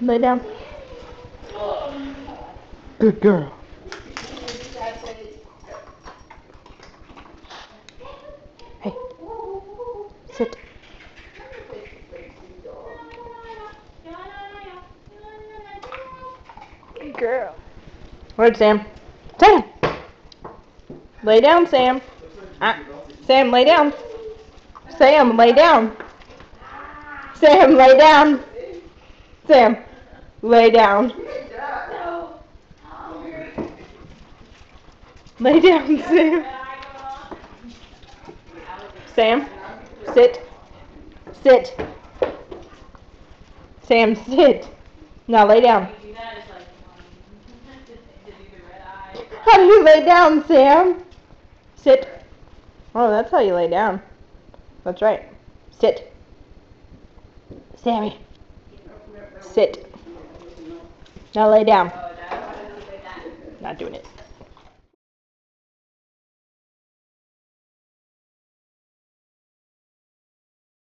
Lay down. Good girl. Hey. Sit. Good girl. Where's Sam? Sam! Lay down, Sam. Sam, lay down. Sam, lay down. Sam, lay down. Sam, lay down. Lay down, Sam. Sam, sit. Sit. Sam, sit. Now lay down. How do you lay down, Sam? Sit. Oh, that's how you lay down. That's right. Sit. Sammy. Sit. Now lay down. Not doing it.